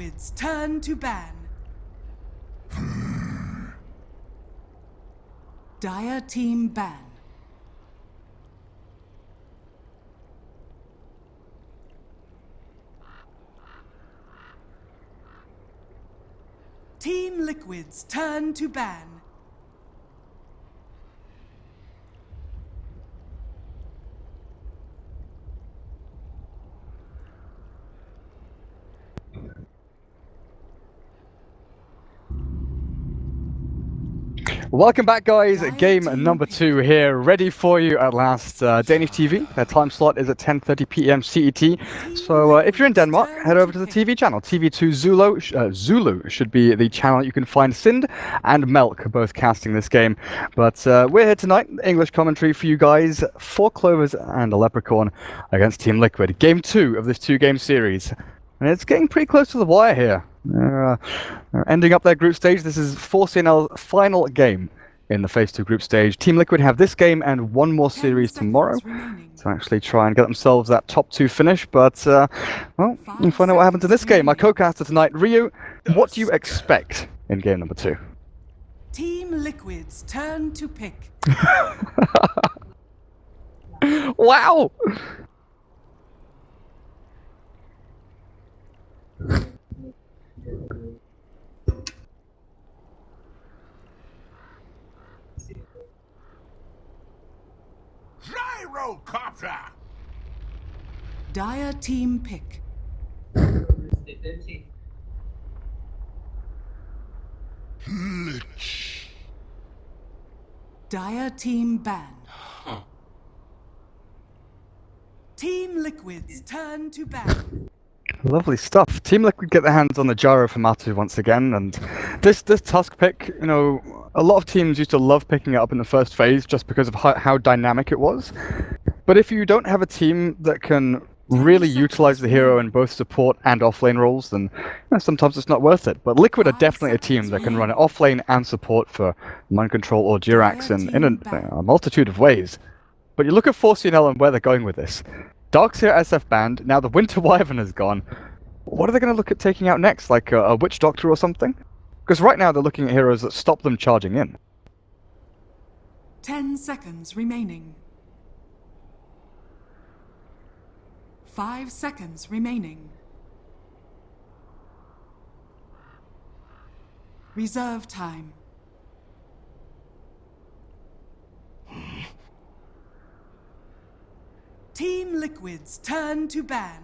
Liquid's turn to ban. Dire team ban. Team Liquid's turn to ban. Welcome back, guys. Game number 2 here, ready for you at last. Danish TV, their time slot is at 10:30 p.m. CET. So if you're in Denmark, head over to the TV channel. TV2 Zulu should be the channel you can find Sind and Melk both casting this game. But we're here tonight, English commentary for you guys, 4 Clovers and a Lepricon against Team Liquid. Game 2 of this 2-game series. And it's getting pretty close to the wire here. They're ending up their group stage. This is 4C&L's final game in the Phase 2 group stage. Team Liquid have this game and one more series tomorrow to actually try and get themselves that top 2 finish. But, well, we'll find out what happens in this game. My co-caster tonight, Ryu, what do you expect in game number 2? Team Liquid's turn to pick. Wow! Gyrocopter! Dire team pick. Lich. Dire team ban. Team Liquid's turn to ban. Lovely stuff. Team Liquid get their hands on the gyro for Matu once again, and this Tusk pick, you know, a lot of teams used to love picking it up in the first phase just because of how dynamic it was. But if you don't have a team that can really utilize the hero in both support and offlane roles, then sometimes it's not worth it. But Liquid are definitely a team that can run it offlane and support for Mind Control or Durax in a multitude of ways. But you look at 4C&L and where they're going with this. Darkseer SF banned, now the Winter Wyvern is gone. What are they going to look at taking out next, like a Witch Doctor or something? Because right now they're looking at heroes that stop them charging in. 10 seconds remaining. 5 seconds remaining. Reserve time. Team Liquid's turn to ban.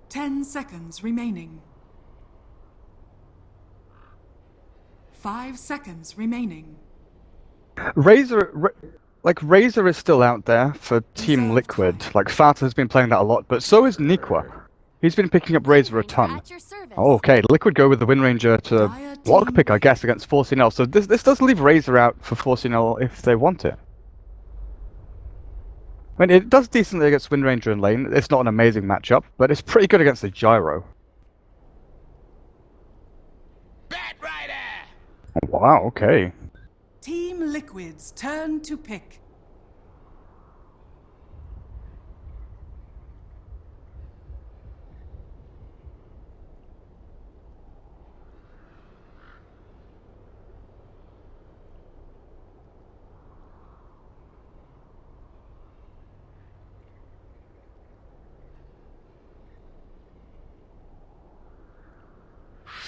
Ten seconds remaining. 5 seconds remaining. Razor is still out there for Team Liquid. Like, Fata has been playing that a lot, but so is Nikwa. He's been picking up Razor a ton. Oh, okay, Liquid go with the Wind Ranger to block pick, I guess, against 4C&L. So this does leave Razor out for 4C&L if they want it. I mean, it does decently against Wind Ranger in lane. It's not an amazing matchup, but it's pretty good against the Gyro. Bat Rider! Oh, wow, okay. Team Liquid's turn to pick.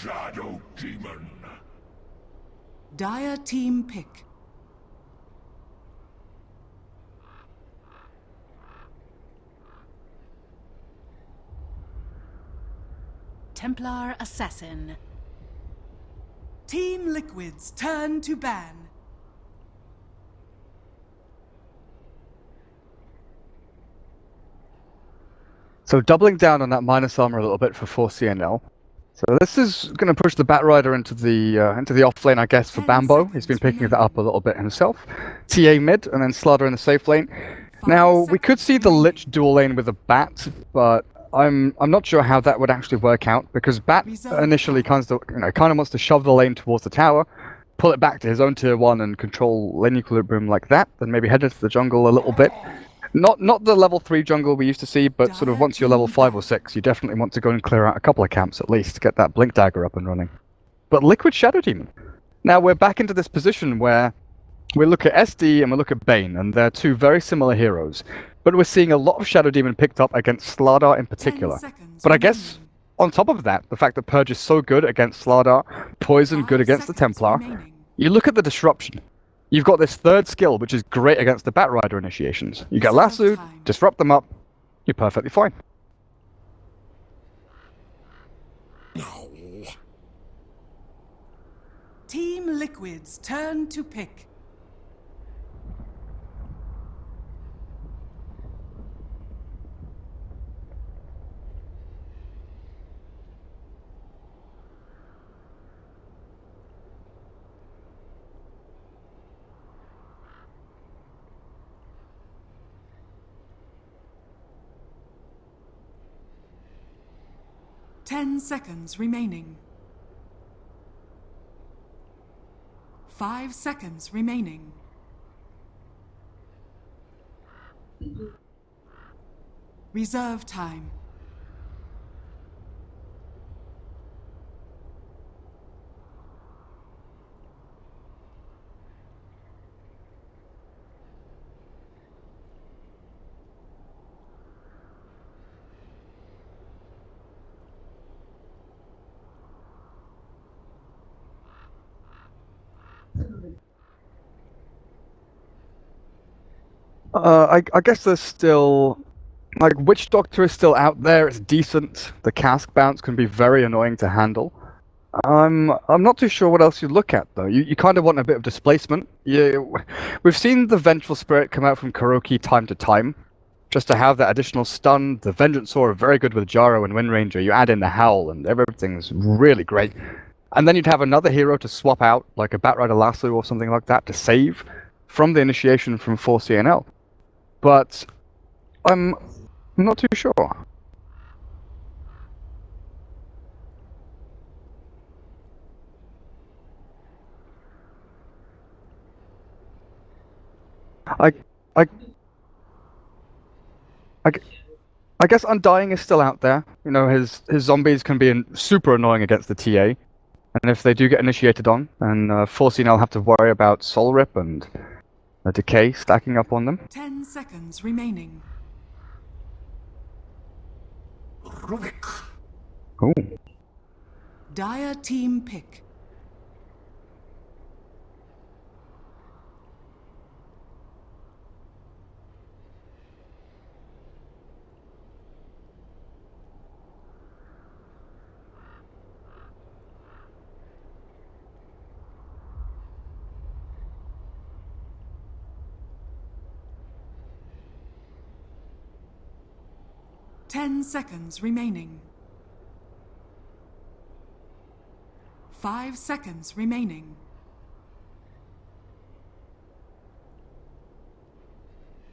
Shadow Demon. Dire team pick. Templar Assassin. Team Liquid's turn to ban. So doubling down on that minus armor a little bit for 4C&L. So this is going to push the Bat Rider into the off lane, I guess, for Bambo. He's been picking that up a little bit himself. TA mid, and then Slaughter in the safe lane. Now, we could see the Lich dual lane with a Bat, but I'm not sure how that would actually work out because Bat initially kind of wants to shove the lane towards the tower, pull it back to his own tier 1 and control lane equilibrium like that, then maybe head into the jungle a little bit. Not the level 3 jungle we used to see, but sort of once you're level 5 or 6, you definitely want to go and clear out a couple of camps at least to get that Blink Dagger up and running. But Liquid Shadow Demon. Now we're back into this position where we look at SD and we look at Bane, and they're two very similar heroes. But we're seeing a lot of Shadow Demon picked up against Slardar in particular. But I guess, on top of that, the fact that Purge is so good against Slardar, Poison good against the Templar, you look at the disruption. You've got this third skill, which is great against the Bat Rider initiations. You get lassoed, disrupt them up, you're perfectly fine. Team Liquid's turn to pick. Ten seconds remaining. 5 seconds remaining. Reserve time. I guess there's still... Like, Witch Doctor is still out there, it's decent. The cask bounce can be very annoying to handle. I'm not too sure what else you look at, though. You kind of want a bit of displacement. We've seen the Vengeful Spirit come out from Kuroki time to time, just to have that additional stun. The Vengeance Sword are very good with Jaro and Wind Ranger. You add in the Howl, and everything's really great. And then you'd have another hero to swap out, like a Batrider Lasso or something like that, to save from the initiation from 4C&L. But I'm not too sure. I guess Undying is still out there. You know, his zombies can be super annoying against the TA. And if they do get initiated on, then 4C&L have to worry about Soul Rip and the Decay stacking up on them. 10 seconds remaining. Rubik. Ooh. Dire team pick. Ten seconds remaining. 5 seconds remaining.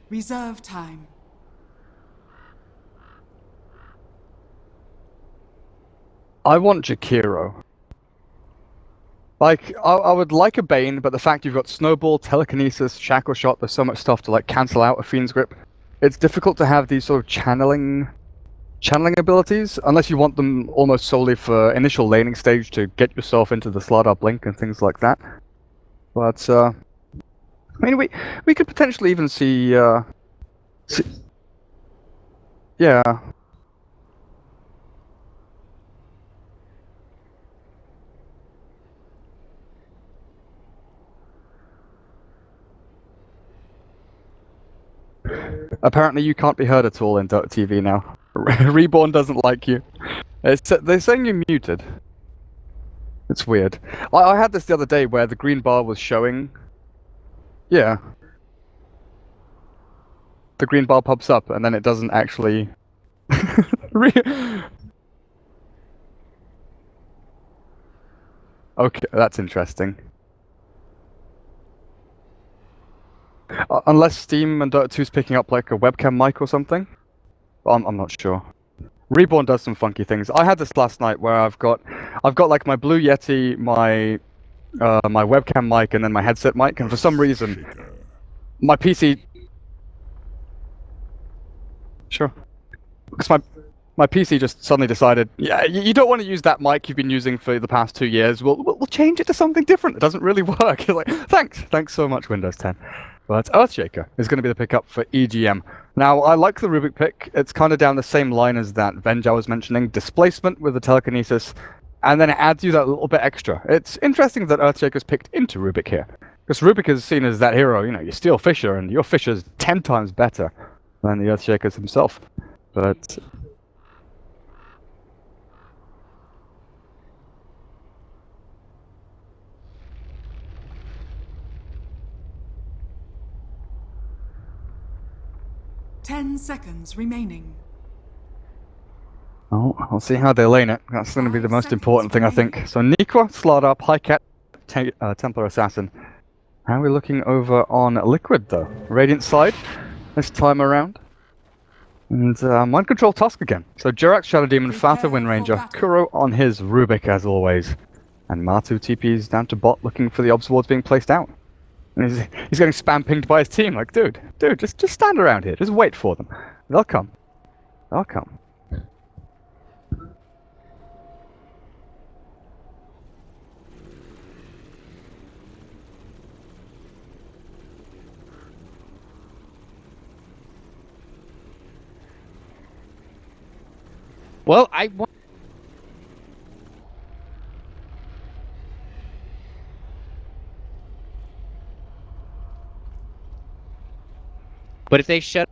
Reserve time. I want Jakiro. Like, I would like a Bane, but the fact you've got Snowball, Telekinesis, Shackle Shot, there's so much stuff to like cancel out a Fiend's Grip. It's difficult to have these sort of channeling abilities, unless you want them almost solely for initial laning stage to get yourself into the Slardar Blink and things like that. But, I mean, we could potentially even see, yeah. Apparently you can't be heard at all in DotaTV now. Reborn doesn't like you. They're saying you're muted. It's weird. I had this the other day where the green bar was showing... Yeah. The green bar pops up and then it doesn't actually... Okay, that's interesting. Unless Steam and Dota 2's picking up like a webcam mic or something. I'm not sure. Reborn does some funky things. I had this last night where I've got like my Blue Yeti, my webcam mic, and then my headset mic, and for some reason, my PC. Sure. Because my PC just suddenly decided, yeah, you don't want to use that mic you've been using for the past 2 years. We'll change it to something different. It doesn't really work. You're like, thanks so much, Windows 10. But Earthshaker is going to be the pickup for EGM. Now, I like the Rubik pick. It's kind of down the same line as that Venge I was mentioning. Displacement with the telekinesis, and then it adds you that little bit extra. It's interesting that Earthshaker's picked into Rubik here. Because Rubik is seen as that hero, you steal Fisher, and your Fisher's 10 times better than the Earthshaker's himself. But... Ten seconds remaining. Oh, I'll see how they lane it. That's going to be the most important thing, I think. So Nikwa, Slardar, Pycat, Templar Assassin. How are we looking over on Liquid, though? Radiant side, this time around. And Mind Control Tusk again. So Jirax, Shadow Demon, Fata, Wind Ranger, Kuro on his Rubik, as always. And Matu TP's down to bot, looking for the obs wards being placed out. And he's getting spam pinged by his team, like, dude, just stand around here, just wait for them. They'll come. They'll come. Well, I want... But if they shut...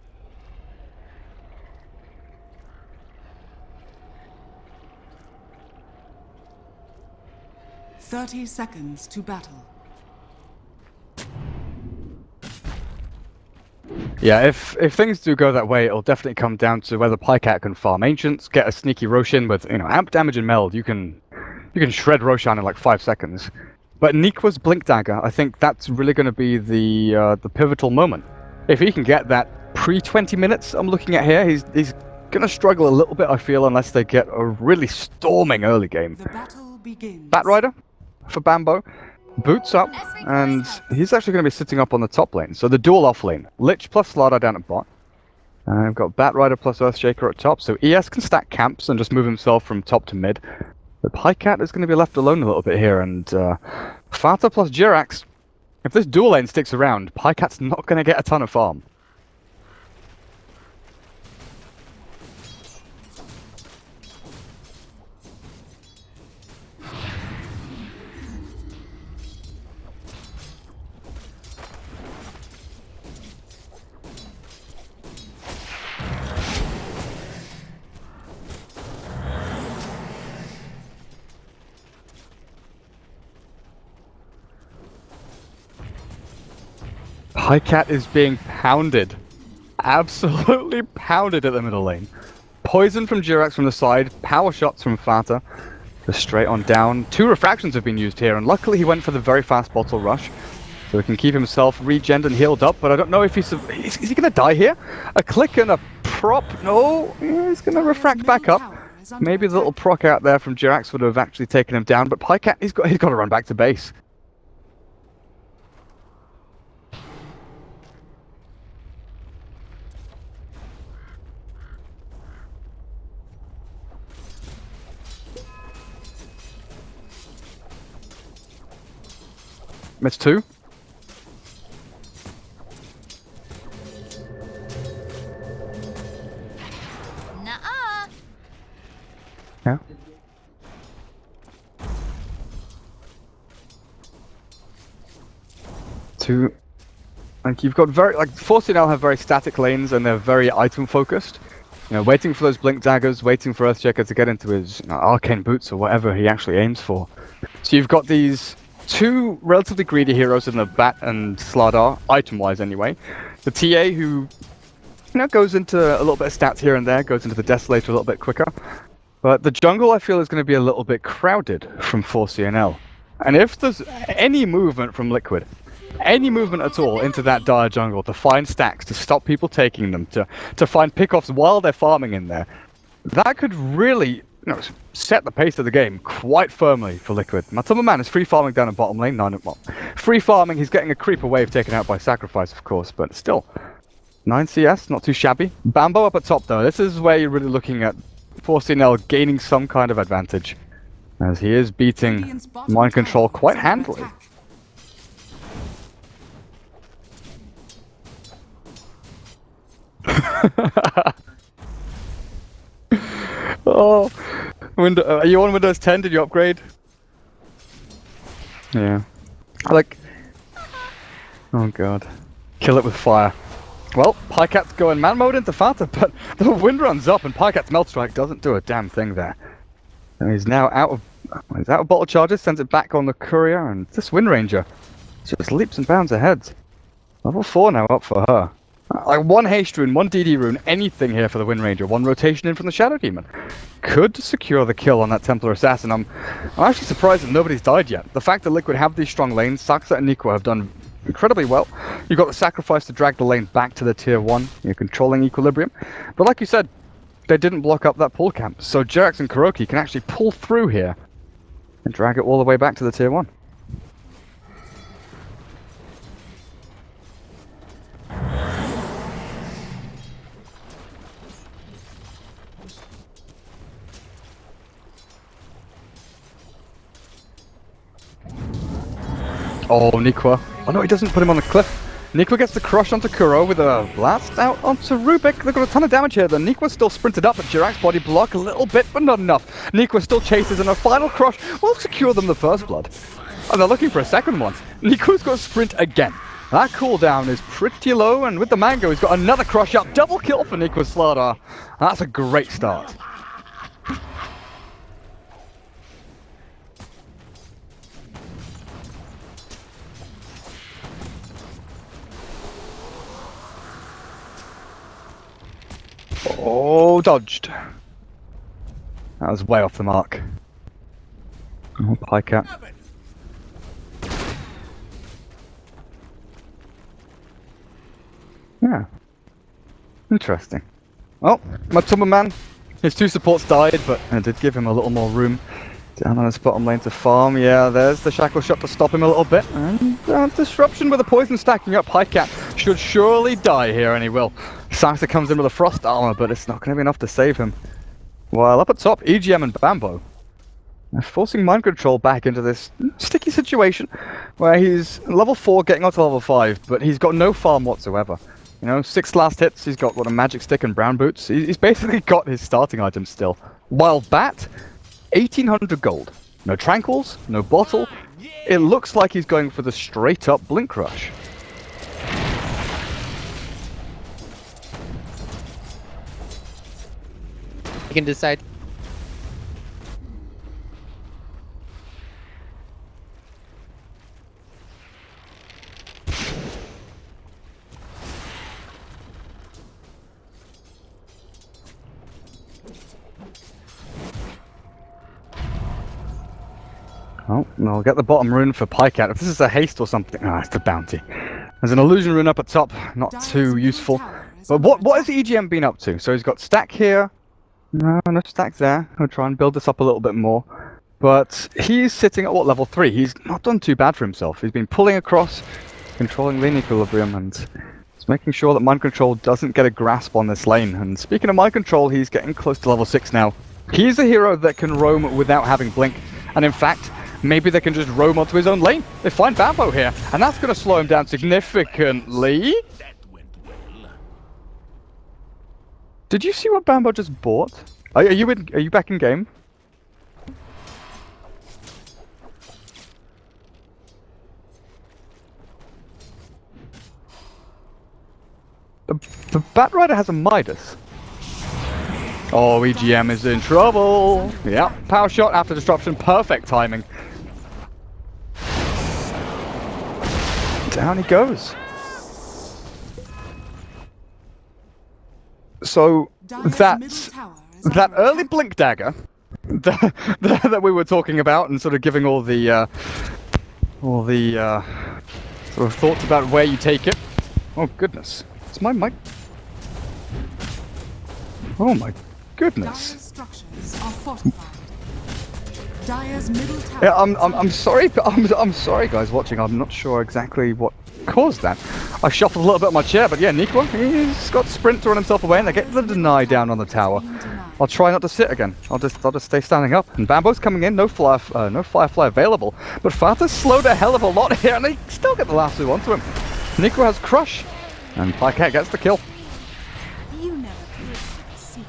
30 seconds to battle. Yeah, if things do go that way, it'll definitely come down to whether Pycat can farm Ancients, get a sneaky Roshan with, amp damage and meld. You can shred Roshan in like 5 seconds. But Nikwa's Blink Dagger, I think that's really going to be the pivotal moment. If he can get that pre-20 minutes I'm looking at here, he's going to struggle a little bit, I feel, unless they get a really storming early game. The battle begins. Batrider for Bambo. Boots up, and he's actually going to be sitting up on the top lane. So the dual off lane. Lich plus Slardar down at bot. I've got Batrider plus Earthshaker at top, so ES can stack camps and just move himself from top to mid. But Pycat is going to be left alone a little bit here, and Fata plus Jirax. If this dual lane sticks around, Pycat's not going to get a ton of farm. Pycat is being pounded. Absolutely pounded at the middle lane. Poison from Jirax from the side, power shots from Fata. Just straight on down. 2 refractions have been used here, and luckily he went for the very fast bottle rush. So he can keep himself regened and healed up, but I don't know if is he going to die here? A click and a prop? No, he's going to refract back up. Maybe the little proc out there from Jirax would have actually taken him down, but Pycat, he's got to run back to base. Miss 2. Nuh-uh. Yeah. Two. Like you've got 4C&L have very static lanes and they're very item focused. Waiting for those blink daggers, waiting for Earthshaker to get into his arcane boots or whatever he actually aims for. So you've got these 2 relatively greedy heroes in the Bat and Slardar, item-wise anyway. The TA who, goes into a little bit of stats here and there, goes into the Desolator a little bit quicker. But the jungle, I feel, is going to be a little bit crowded from 4C&L. And if there's any movement from Liquid, any movement at all into that dire jungle to find stacks, to stop people taking them, to find pickoffs while they're farming in there, that could really, set the pace of the game quite firmly for Liquid. Matsuma Man is free farming down in bottom lane. Free farming, he's getting a creeper wave taken out by sacrifice, of course, but still. 9 CS, not too shabby. Bambo up at top though. This is where you're really looking at 4C&L gaining some kind of advantage, as he is beating Mind Control quite handily. Oh, are you on Windows 10? Did you upgrade? Yeah. Oh god. Kill it with fire. Well, Pycat's going man mode into Fata, but the wind runs up and Pycat's Melt Strike doesn't do a damn thing there. And he's now out of bottle charges, sends it back on the courier, and this Wind Ranger just leaps and bounds ahead. Level 4 now up for her. Like one haste rune, one DD rune, anything here for the Wind Ranger. One rotation in from the Shadow Demon. Could secure the kill on that Templar Assassin. I'm actually surprised that nobody's died yet. The fact that Liquid have these strong lanes, Saksa and Nico have done incredibly well. You've got the sacrifice to drag the lane back to the tier 1. You're controlling equilibrium. But like you said, they didn't block up that pull camp. So Jerax and Kuroki can actually pull through here and drag it all the way back to the tier 1. Oh, Nikwa. Oh no, he doesn't put him on the cliff. Nikwa gets the crush onto Kuro with a blast out onto Rubik. They've got a ton of damage here. The Nikwa still sprinted up, but Jirax's body block a little bit, but not enough. Nikwa still chases, and a final crush will secure them the first blood. And they're looking for a second one. Nikwa's got to sprint again. That cooldown is pretty low, and with the mango, he's got another crush up. Double kill for Nikwa's Slardar. That's a great start. Oh, dodged. That was way off the mark. Oh, Pycat. Yeah. Interesting. Oh, Matsuma Man. His 2 supports died, but I did give him a little more room down on his bottom lane to farm. Yeah, there's the shackle shot to stop him a little bit. And disruption with the poison stacking up. Pycat should surely die here, and he will. Saksa comes in with a frost armor, but it's not going to be enough to save him. While up at top, EGM and Bambo are forcing Mind Control back into this sticky situation where he's level 4 getting on to level 5, but he's got no farm whatsoever. 6 last hits, he's got a magic stick and brown boots. He's basically got his starting items still. While Bat, 1800 gold. No tranquils, no bottle. It looks like he's going for the straight up Blink Rush. You can decide. Oh, we'll get the bottom rune for Pycat. If this is a haste or something... Ah, it's the bounty. There's an illusion rune up at top. Not too useful. But what has EGM been up to? So he's got stack here. No stack there. I'll try and build this up a little bit more. But he's sitting at what, level 3? He's not done too bad for himself. He's been pulling across, controlling lane equilibrium, and he's making sure that Mind Control doesn't get a grasp on this lane. And speaking of Mind Control, he's getting close to level 6 now. He's a hero that can roam without having blink. And in fact, maybe they can just roam onto his own lane. They find Bambo here, and that's going to slow him down significantly. Did you see what Bambo just bought? Are you back in game? The Bat Rider has a Midas. Oh, EGM is in trouble. Yeah, power shot after disruption, perfect timing. Down he goes. So that early blink dagger that we were talking about and sort of giving all the sort of thoughts about where you take it. Oh goodness, it's my mic. Oh my goodness. Dire's structures are fortified. Dire's middle tower. Yeah, I'm sorry, but I'm sorry, guys watching. I'm not sure exactly what caused that. I shuffled a little bit on my chair, but yeah, Nico, he's got sprint to run himself away, and they get the deny down on the tower. I'll try not to sit again. I'll just stay standing up. And Bambo's coming in. No Firefly available, but Fata's slowed a hell of a lot here, and they still get the last two onto him. Nico has Crush, and Pycat gets the kill. You never could keep a secret.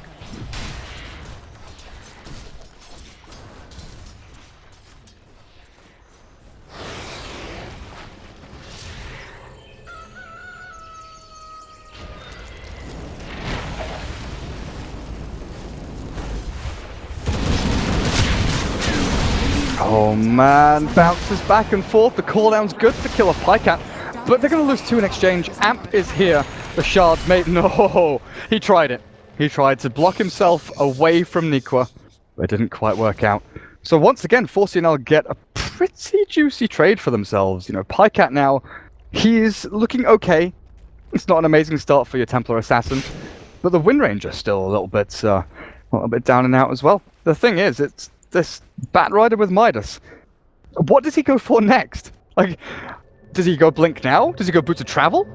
Oh man, bounces back and forth. The cooldown's good to kill a Pycat, but they're going to lose two in exchange. Amp is here. The Shard's mate. No, he tried it. He tried to block himself away from Nikwa, but it didn't quite work out. So once again, 4C&L get a pretty juicy trade for themselves. You know, Pycat now, he's looking okay. It's not an amazing start for your Templar Assassin, but the win range is still a little bit down and out as well. The thing is, it's this Bat Rider with Midas. What does he go for next? Like, does he go Blink now? Does he go Boots of Travel?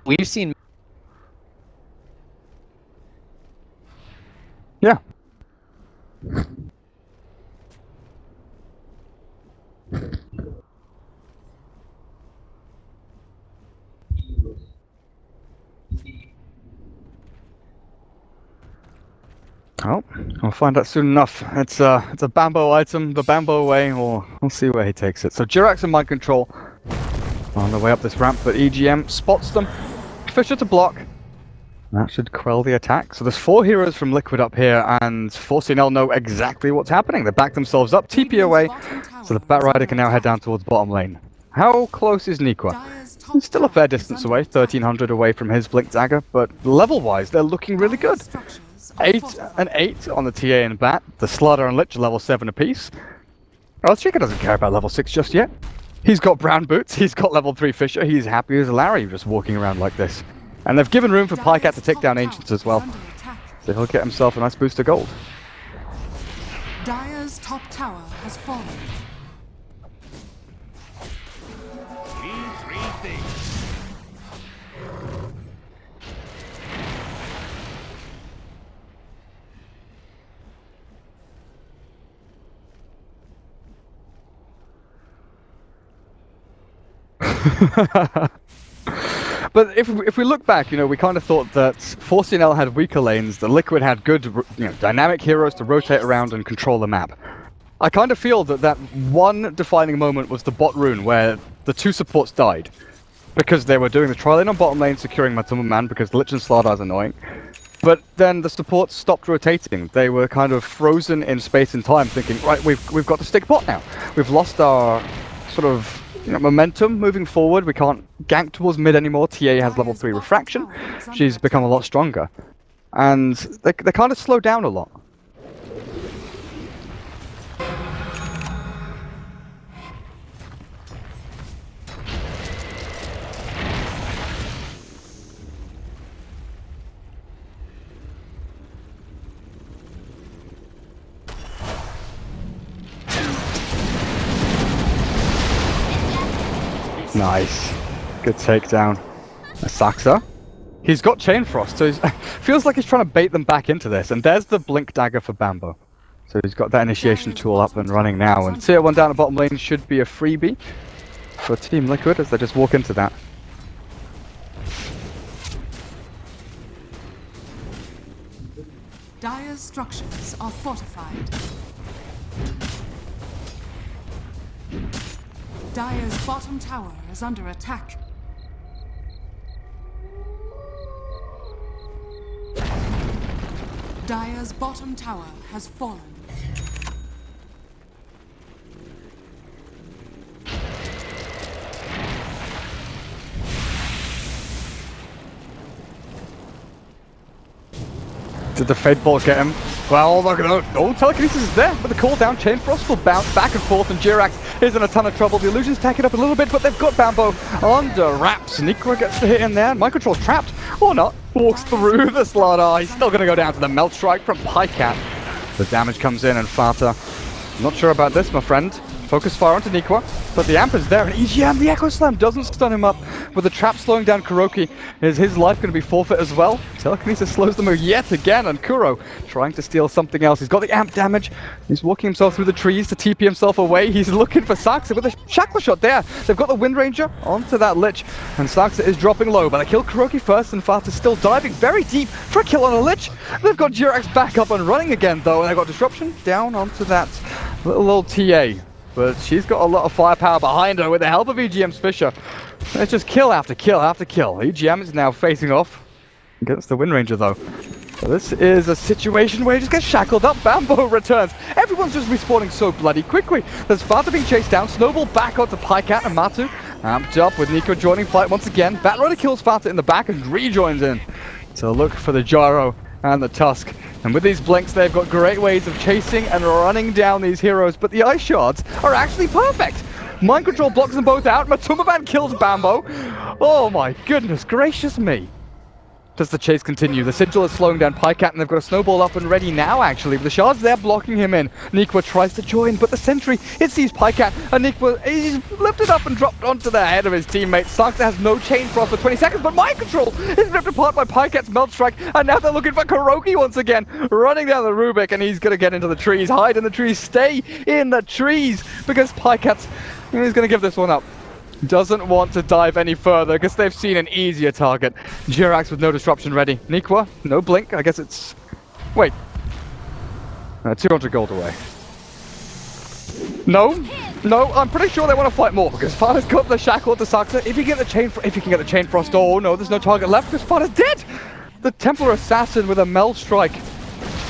We've seen. Yeah. Oh, we'll find out soon enough. It's a Bambo item, the Bambo way, or we'll see where he takes it. So Jirax and Mind Control on the way up this ramp, but EGM spots them. Fisher to block. That should quell the attack. So there's 4 heroes from Liquid up here, and 4C&L know exactly what's happening. They back themselves up, TP away, so the Bat Rider can now head down towards bottom lane. How close is Nikwa? He's still a fair distance away, 1300 away from his Blink Dagger, but level-wise, they're looking really good. 8 and 8 on the TA and Bat. The Slaughter and Lich are level 7 apiece. Chica doesn't care about level 6 just yet. He's got brown boots, he's got level 3 Fisher, he's happy as Larry just walking around like this. And they've given room for Pycat to take down Ancients as well. So he'll get himself a nice boost of gold. Dire's top tower has fallen. But if we look back, you know, we kind of thought that 4C&L had weaker lanes, the Liquid had good, you know, dynamic heroes to rotate around and control the map. I kind of feel that one defining moment was the bot rune, where the 2 supports died. Because they were doing the tri lane on bottom lane, securing Matumba Man, because Lich and Slardar is annoying. But then the supports stopped rotating. They were kind of frozen in space and time, thinking, right, we've got to stick bot now. We've lost our sort of, you know, momentum moving forward. We can't gank towards mid anymore. TA has level 3 refraction. She's become a lot stronger. And they kind of slow down a lot. Nice. Good takedown. Saxa. He's got Chain Frost, so he feels like he's trying to bait them back into this. And there's the Blink Dagger for Bambo. So he's got that initiation tool up and running now. And Tier 1 down at bottom lane should be a freebie for Team Liquid as they just walk into that. Dire's structures are fortified. Dire's bottom tower is under attack. Dire's bottom tower has fallen. Did the Fade Ball get him? Well, look at that. No telekinesis is there, but the cooldown chain frost will bounce back and forth, and Jirax is in a ton of trouble. The illusions tack it up a little bit, but they've got Bambo under wraps. Nikwa gets the hit in there, and Mind Control's trapped, or not. Walks through the slot. Oh, he's still going to go down to the Melt Strike from Pycat. The damage comes in, and Fata, not sure about this, my friend. Focus fire onto Nikwa, but the amp is there, and EGM, the Echo Slam doesn't stun him up. With the trap slowing down Kuroki, is his life going to be forfeit as well? Telekinesis slows them yet again, and Kuro trying to steal something else. He's got the amp damage, he's walking himself through the trees to TP himself away. He's looking for Saxa with a shackle shot there. They've got the Wind Ranger onto that Lich, and Saxa is dropping low, but they kill Kuroki first, and Fata's still diving very deep for a kill on a Lich. They've got Jirax back up and running again though, and they've got Disruption down onto that little old TA. But she's got a lot of firepower behind her with the help of EGM's Fisher. It's just kill after kill after kill. EGM is now facing off against the Wind Ranger though. So this is a situation where he just gets shackled up. Bambo returns. Everyone's just respawning so bloody quickly. There's Fata being chased down. Snowball back onto Pycat and Matu. Amped up with Nico joining fight once again. Batrider kills Fata in the back and rejoins in to look for the Gyro and the Tusk. And with these blinks, they've got great ways of chasing and running down these heroes, but the ice shards are actually perfect. Mind Control blocks them both out. Matumaban kills Bambo. Oh my goodness gracious me. Does the chase continue? The Sigil is slowing down Pycat, and they've got a Snowball up and ready now, actually. With the shards there blocking him in. Nikwa tries to join, but the Sentry, it sees Pycat, and Nikwa, he's lifted up and dropped onto the head of his teammate. Saxa has no chain frost for 20 seconds, but Mind Control is ripped apart by Pycat's Melt Strike, and now they're looking for Kuroki once again. Running down the Rubik, and he's going to get into the trees. Hide in the trees, stay in the trees, because Pycat's, he's going to give this one up. Doesn't want to dive any further because they've seen an easier target. Jirax with no disruption ready. Nikwa, no blink. I guess it's... Wait. 200 gold away. No, I'm pretty sure they want to fight more because Fata's got the shackle to Saxa. If you can get the chain frost, oh no, there's no target left because Fata's dead. The Templar Assassin with a Meld Strike.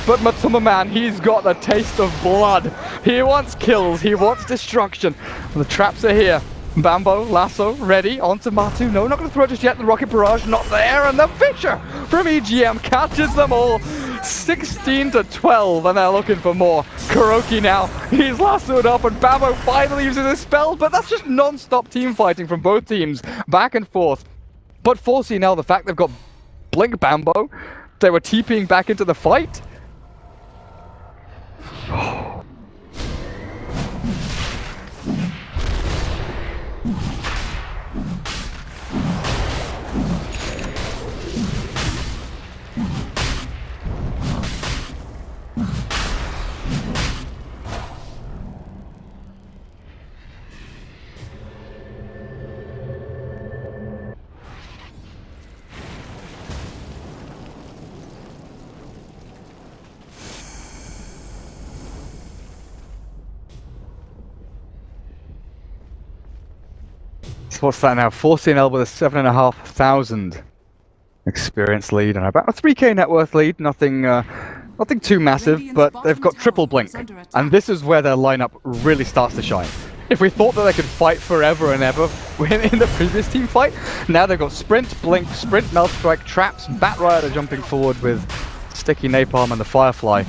But Matsuma Man, he's got the taste of blood. He wants kills, he wants destruction. The traps are here. Bambo, lasso, ready, onto Matu. No, not going to throw it just yet. The Rocket Barrage, not there. And the Fisher from EGM catches them all. 16 to 12, and they're looking for more. Kuroki now, he's lassoed up, and Bambo finally uses his spell, but that's just non-stop team fighting from both teams, back and forth. But 4C&L, the fact they've got Blink Bambo, they were TPing back into the fight. So what's that now? 4C&L with a 7,500 experience lead and about a 3k net worth lead. Nothing too massive, but they've got triple blink, and this is where their lineup really starts to shine. If we thought that they could fight forever and ever in the previous team fight, now they've got sprint, blink, sprint, melt strike, traps, Batrider jumping forward with sticky napalm and the Firefly.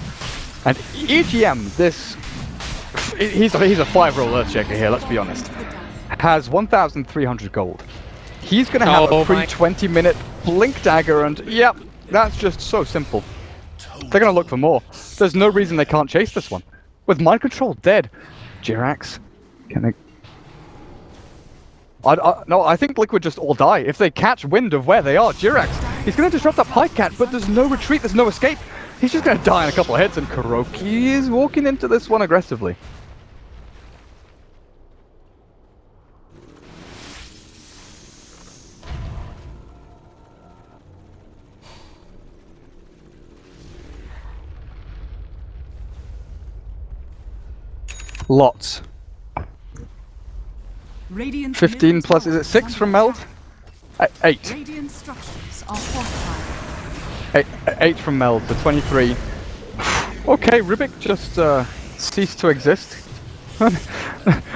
And EGM, he's a 5-roll Earthshaker here, let's be honest. Has 1,300 gold. He's going to have a free 20-minute blink dagger, and yep, that's just so simple. They're going to look for more. There's no reason they can't chase this one. With Mind Control dead, Jirax, can they... No, I think Liquid just all die. If they catch wind of where they are, Jirax, he's going to disrupt that Pycat, but there's no retreat, there's no escape. He's just going to die in a couple of hits, and Kuroki is walking into this one aggressively. Lots. 15 plus, is it 6 from Meld? 8. 8 from Meld, so 23. Okay, Rubik just ceased to exist.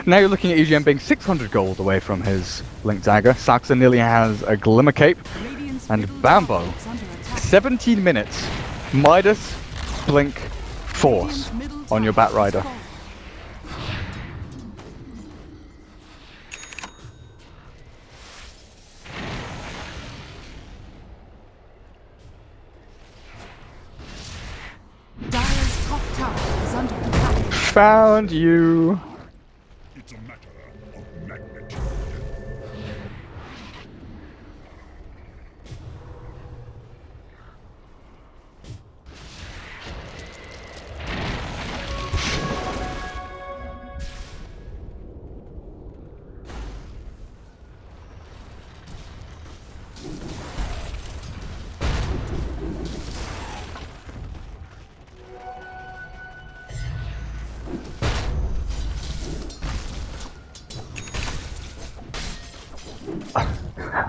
Now you're looking at EGM being 600 gold away from his Blink Dagger. Saxa nearly has a Glimmer Cape. And Bambo, 17 minutes. Midas, Blink, force Radiant's middle on your tower Bat Rider. has fallen. Dire's top tower is under attack. Found you. It's a matter of magnitude.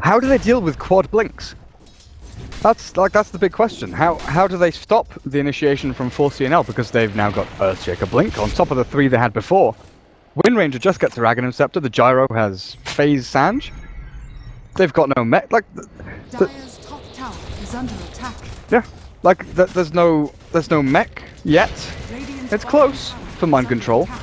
How do they deal with quad blinks? That's the big question. How do they stop the initiation from 4C&L, because they've now got Earthshaker Blink on top of the 3 they had before. Wind Ranger just gets Dragon Scepter, the Gyro has Phase Sange. They've got no mech, like Dire's top tower is under attack. yeah, like there's no mech yet. Radiant's It's bottom close tower for is mind under control. attack.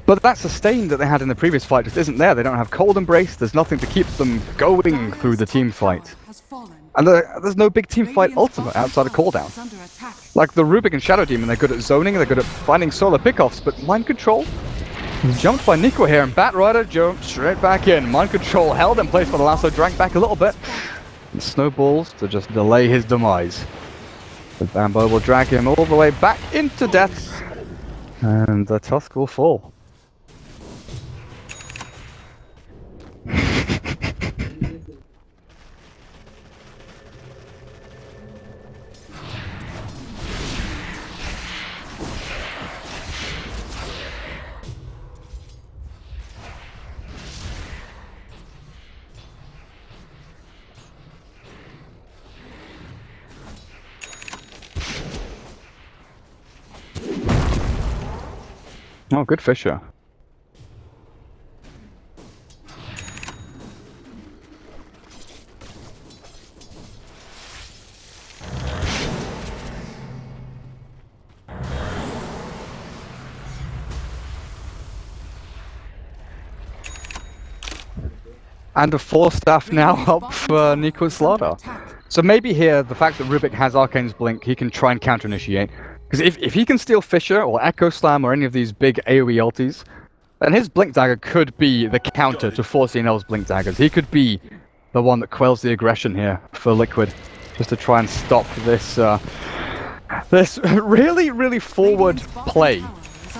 But that sustain that they had in the previous fight just isn't there. They don't have Cold Embrace, there's nothing to keep them going through the team fight. Has fallen. And there's no big team fight Radiant's ultimate bottom outside of tower cooldown. is under attack. Like the Rubik and Shadow Demon, they're good at zoning, they're good at finding solo pickoffs, but Mind Control is jumped by Nico here, and Bat Rider jumped straight back in. Mind Control held in place for the lasso, drank back a little bit, and snowballs to just delay his demise. The Bambo will drag him all the way back into death, and the Tusk will fall. Oh, good Fisher. And a 4-staff now up for Nico Slaughter. So maybe here, the fact that Rubik has Arcane's Blink, he can try and counter-initiate. Because if he can steal Fisher or Echo Slam or any of these big AoE ultis, then his Blink Dagger could be the counter to 4C&L's Blink Daggers. He could be the one that quells the aggression here for Liquid, just to try and stop this this really, really forward play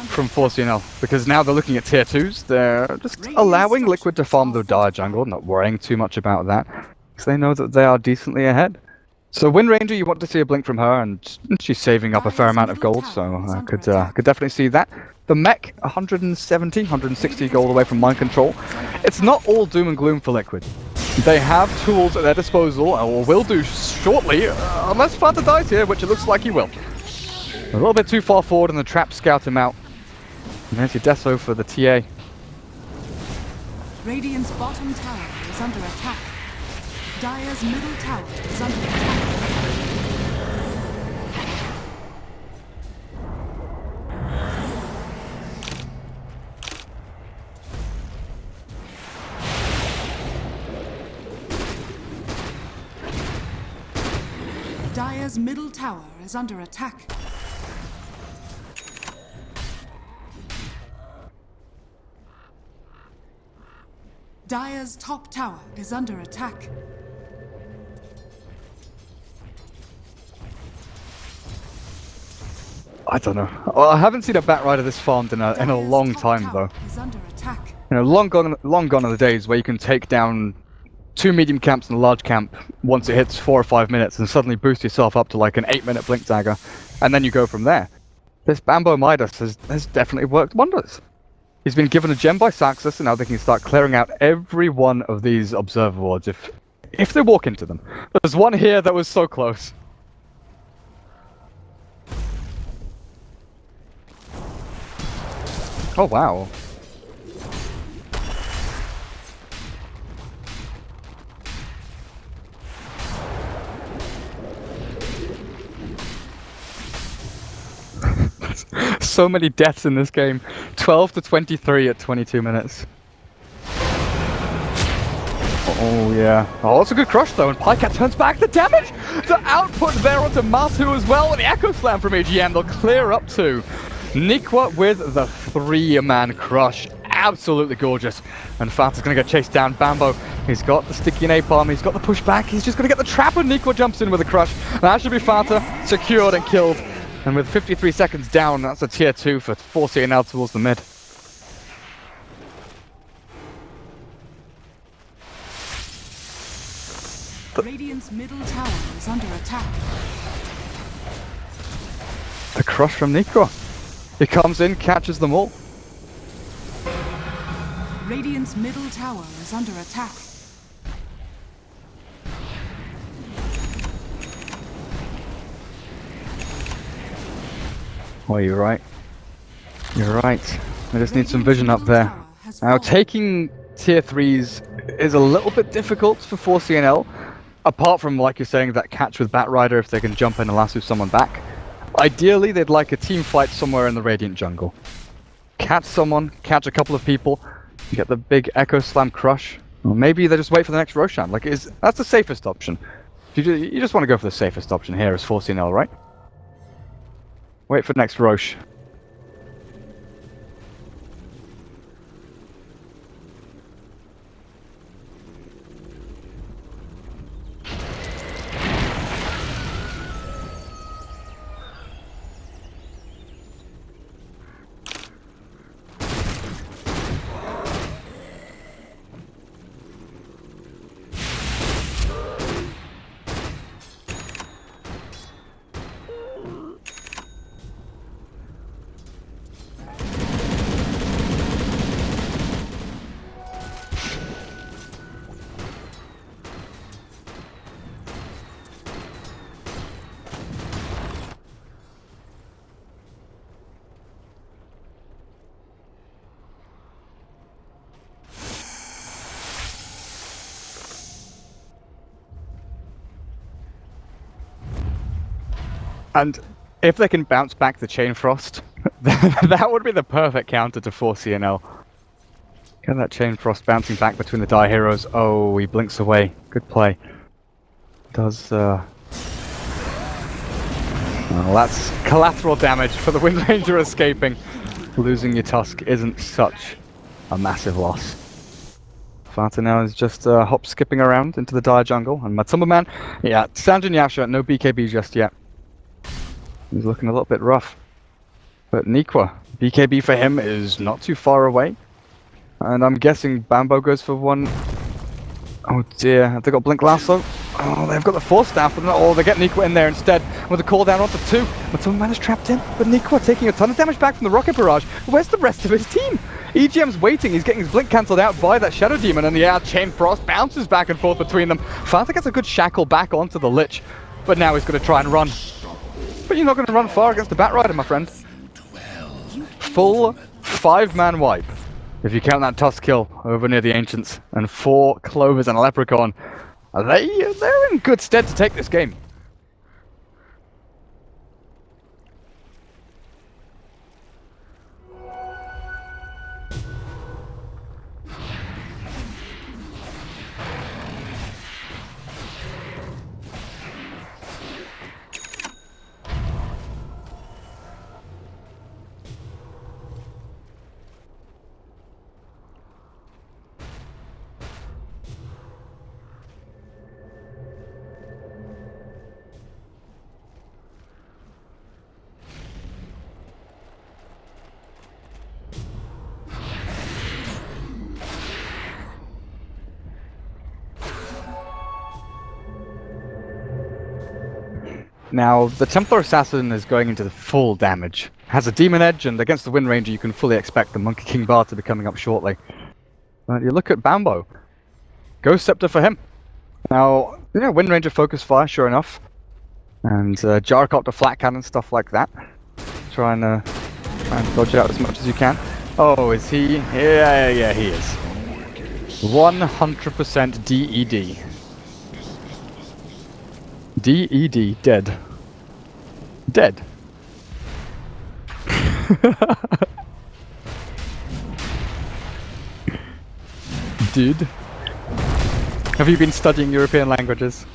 from 4C&L. Because now they're looking at tier 2s, they're just allowing Liquid to farm the Dire jungle, not worrying too much about that, because they know that they are decently ahead. So Wind Ranger, you want to see a blink from her, and she's saving up a fair amount of gold, so I could definitely see that. The mech, 170, 160 gold away from Mind Control. It's not all doom and gloom for Liquid. They have tools at their disposal, or will do shortly, unless Fanta dies here, which it looks like he will. A little bit too far forward, and the traps scout him out. And there's your Deso for the TA. Radiant's bottom tower is under attack. Dire's middle tower is under attack. Dire's middle tower is under attack. Dire's top tower is under attack. I don't know. Well, I haven't seen a Bat Rider this farmed in a long time, though. Is under attack. You know, long gone are the days where you can take down 2 medium camps and a large camp once it hits 4 or 5 minutes and suddenly boost yourself up to like an 8-minute Blink Dagger, and then you go from there. This Bambo Midas has definitely worked wonders. He's been given a gem by Saxus, and now they can start clearing out every one of these Observer Wards if they walk into them. There's one here that was so close. Oh wow. so many deaths in this game. 12 to 23 at 22 minutes. Oh yeah. Oh, that's a good crush though, and Pycat turns back the damage! The output there onto Matu as well, and the Echo Slam from AGM, they'll clear up to Nikwa with the 3-man crush. Absolutely gorgeous. And Fata's gonna get chased down. Bambo, he's got the sticky napalm, he's got the pushback, he's just gonna get the trap, and Nikwa jumps in with a crush. That should be Fata, secured and killed. And with 53 seconds down, that's a tier 2 for 4C&L towards the mid. Radiant's middle tower is under attack. The crush from Nikwa. He comes in, catches them all. Radiant's middle tower is under attack. Oh, you're right. You're right. I just need some vision up there. Now, taking tier 3s is a little bit difficult for 4C&L. Apart from, like you're saying, that catch with Batrider if they can jump in and lasso someone back. Ideally, they'd like a team fight somewhere in the Radiant jungle. Catch someone, catch a couple of people, get the big Echo Slam crush. Or maybe they just wait for the next Roshan. Like, that's the safest option. You just want to go for the safest option here as 4C&L, right? Wait for the next Rosh. And if they can bounce back the Chain Frost, that would be the perfect counter to 4C&L. Get that Chain Frost bouncing back between the Die Heroes. Oh, he blinks away. Good play. Does, well, that's collateral damage for the Wind Ranger escaping. Losing your Tusk isn't such a massive loss. Fata now is just hop-skipping around into the Dire jungle. And Matsumba Man, yeah, Sanjin Yasha, no BKB just yet. He's looking a little bit rough. But Nikwa, BKB for him is not too far away. And I'm guessing Bambo goes for one. Oh dear, have they got Blink Lasso? Oh, they've got the Force Staff, but no, they get Nikwa in there instead. With a call down onto 2. But someone man is trapped in. But Nikwa taking a ton of damage back from the Rocket Barrage. Where's the rest of his team? EGM's waiting, he's getting his Blink cancelled out by that Shadow Demon, and yeah, Chain Frost bounces back and forth between them. Fanta gets a good shackle back onto the Lich, but now he's going to try and run. But you're not going to run far against the Batrider, my friend. Full 5-man wipe. If you count that Tusk kill over near the Ancients, and 4 Clovers and a Lepricon, they're in good stead to take this game. Now, the Templar Assassin is going into the full damage. Has a Demon Edge, and against the Wind Ranger you can fully expect the Monkey King Bar to be coming up shortly. But you look at Bambo. Ghost Scepter for him. Now, yeah, Wind Ranger Focus Fire, sure enough. And Gyrocopter Flat Cannon, stuff like that. Try and dodge out as much as you can. Oh, is he? Yeah, he is. 100% DED. DED, dead. Dead. Dude. Have you been studying European languages?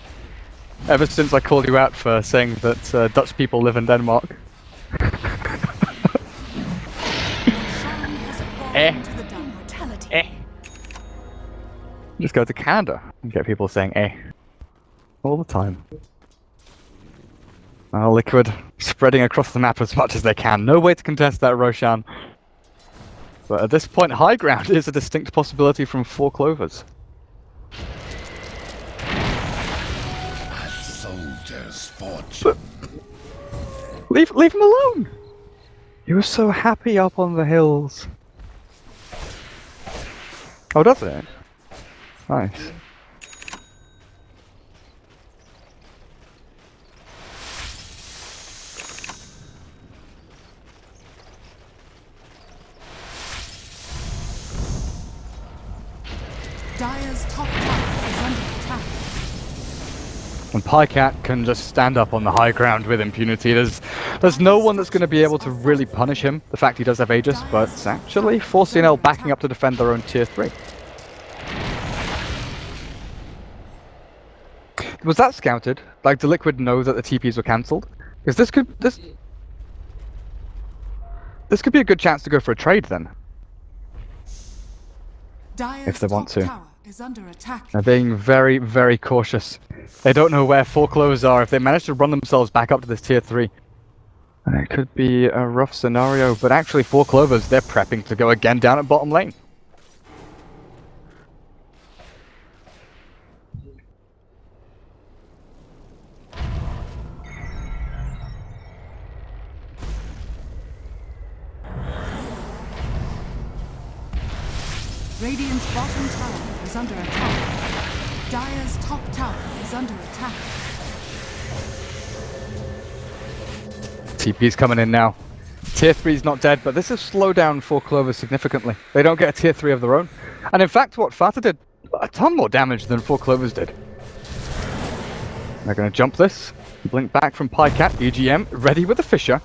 Ever since I called you out for saying that Dutch people live in Denmark? Roshan has fallen to the dark. Mortality. Just go to Canada and get people saying eh. All the time. Liquid spreading across the map as much as they can. No way to contest that, Roshan. But at this point, high ground is a distinct possibility from 4 Clovers. A soldier's fortune. Leave him alone! He was so happy up on the hills. Oh, does it? Nice. Dire's top tower is under attack. And Pycat can just stand up on the high ground with impunity. There's no one that's going to be able to really punish him. The fact he does have Aegis, but it's actually 4C&L backing up to defend their own tier 3. Was that scouted? Like, did Liquid know that the TPs were cancelled? Because this could be a good chance to go for a trade then. Dire's If they want top to. tower is under attack. They're being very, very cautious. They don't know where 4 Clovers are. If they manage to run themselves back up to this tier 3, it could be a rough scenario. But actually, 4 Clovers, they're prepping to go again down at bottom lane. Radiant's bottom tower is under attack. Dire's top tower is under attack. TP's coming in now. Tier 3's not dead, but this has slowed down 4 Clovers significantly. They don't get a tier 3 of their own. And in fact, what Fata did, a ton more damage than 4 Clovers did. They're going to jump this. Blink back from Pycat, EGM, ready with the Fisher.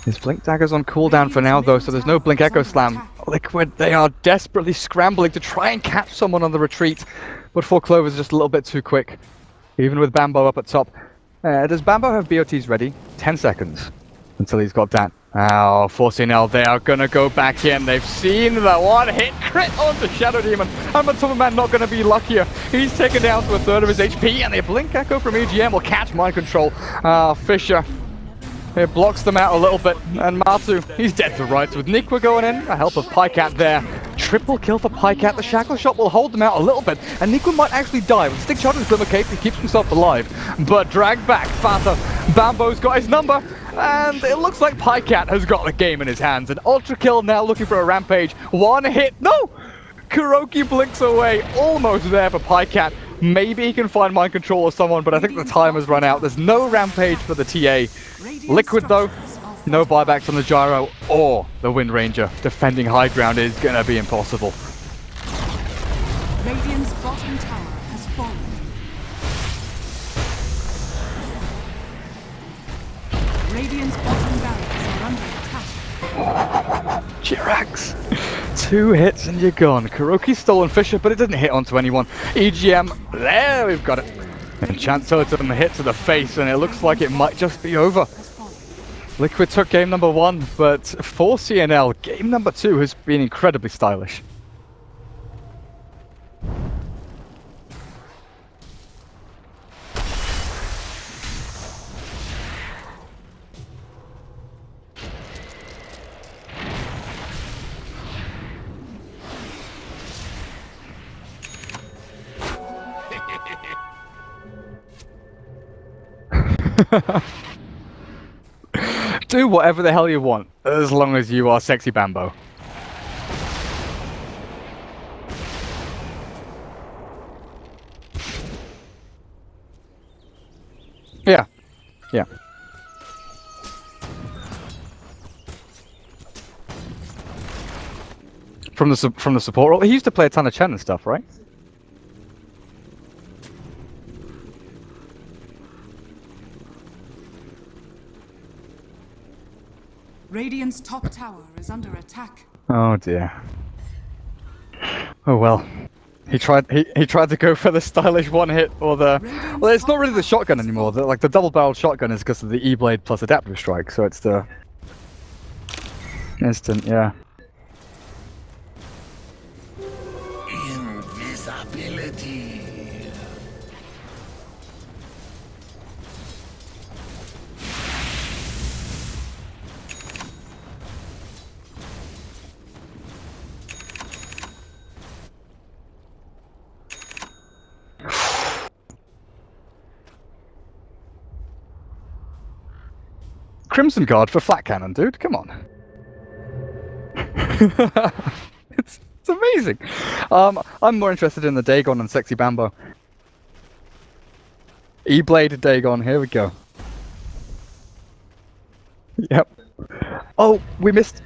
His Blink Dagger's on cooldown for now though, so there's no Blink Echo Slam. Liquid, they are desperately scrambling to try and catch someone on the retreat, but 4 Clovers just a little bit too quick. Even with Bambo up at top. Does Bambo have BOTs ready? 10 seconds until he's got that. Oh, 4C&L, they are gonna go back in. They've seen the one hit crit onto Shadow Demon. And Matoma Man not gonna be luckier. He's taken down to a third of his HP, and a Blink Echo from EGM will catch Mind Control. Fisher. It blocks them out a little bit, and Matu, he's dead to rights with Nikwa going in, a help of Pycat there. Triple kill for Pycat, the Shackle Shot will hold them out a little bit, and Nikwa might actually die. With Stick Shot and Glimmer Cape, he keeps himself alive, but dragged back, Fata. Bambo's got his number, and it looks like Pycat has got the game in his hands. An Ultra Kill now looking for a Rampage. One hit, no! Kuroki blinks away, almost there for Pycat. Maybe he can find Mind Control or someone, but I think the time has run out. There's no Rampage for the TA. Liquid though, no buybacks on the Gyro or the Wind Ranger. Defending high ground is gonna be impossible. Radiant's bottom tower has fallen. Radiant's bottom barracks are under attack. Jirax, 2 hits and you're gone. Kuroki's stolen Fisher, but it didn't hit onto anyone. EGM, there we've got it. And Chance Totem hit to the face, and it looks like it might just be over. Liquid took game number 1, but 4C&L, game number 2 has been incredibly stylish. Do whatever the hell you want, as long as you are sexy Bambo. Yeah. Yeah. From the support role, he used to play a ton of Chen and stuff, right? Radiant's top tower is under attack. Oh dear. Oh well. He tried to go for the stylish one hit or the well, it's not really the shotgun anymore. The double-barreled shotgun is because of the E-blade plus adaptive strike, so it's the instant, yeah. Invisibility. Crimson Guard for flat cannon, dude. Come on. it's amazing. I'm more interested in the Dagon and Sexy Bambo. E-blade Dagon. Here we go. Yep. Oh, we missed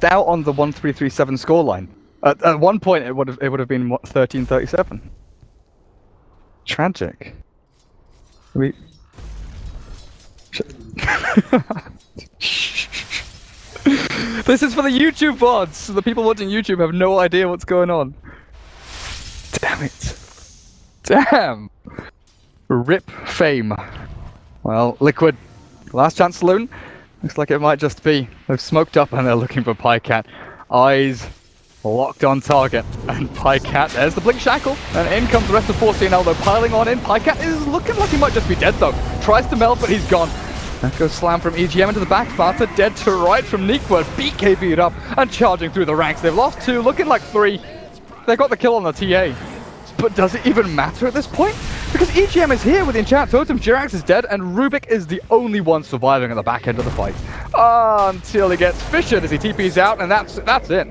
out on the 1337 scoreline. At one point, it would have been what, 1337. Tragic. We. This is for the YouTube VODs, so the people watching YouTube have no idea what's going on. Damn it. Damn! Rip fame. Well, Liquid, last chance saloon. Looks like it might just be. They've smoked up and they're looking for Pycat. Eyes locked on target. And Pycat, there's the Blink Shackle. And in comes the rest of 4C&L, though, piling on in. Pycat is looking like he might just be dead, though. Tries to melt, but he's gone. That goes slam from EGM into the back. Fata dead to right from Neekwood. BKB'd up and charging through the ranks. They've lost 2, looking like 3. They got the kill on the TA. But does it even matter at this point? Because EGM is here with the Enchant Totem, Jirax is dead, and Rubik is the only one surviving at the back end of the fight. Until he gets fissured as he TP's out, and that's it. That's it.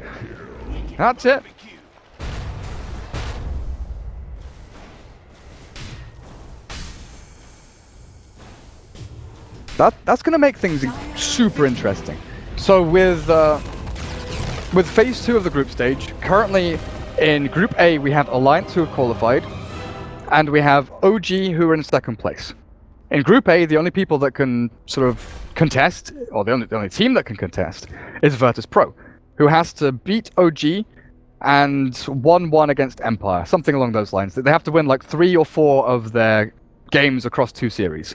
That's going to make things super interesting. So with phase 2 of the group stage, currently in Group A we have Alliance who have qualified, and we have OG who are in second place. In Group A, the only people that can sort of contest, or the only team that can contest, is Virtus Pro, who has to beat OG and 1-1 against Empire, something along those lines. They have to win like 3 or 4 of their games across 2 series.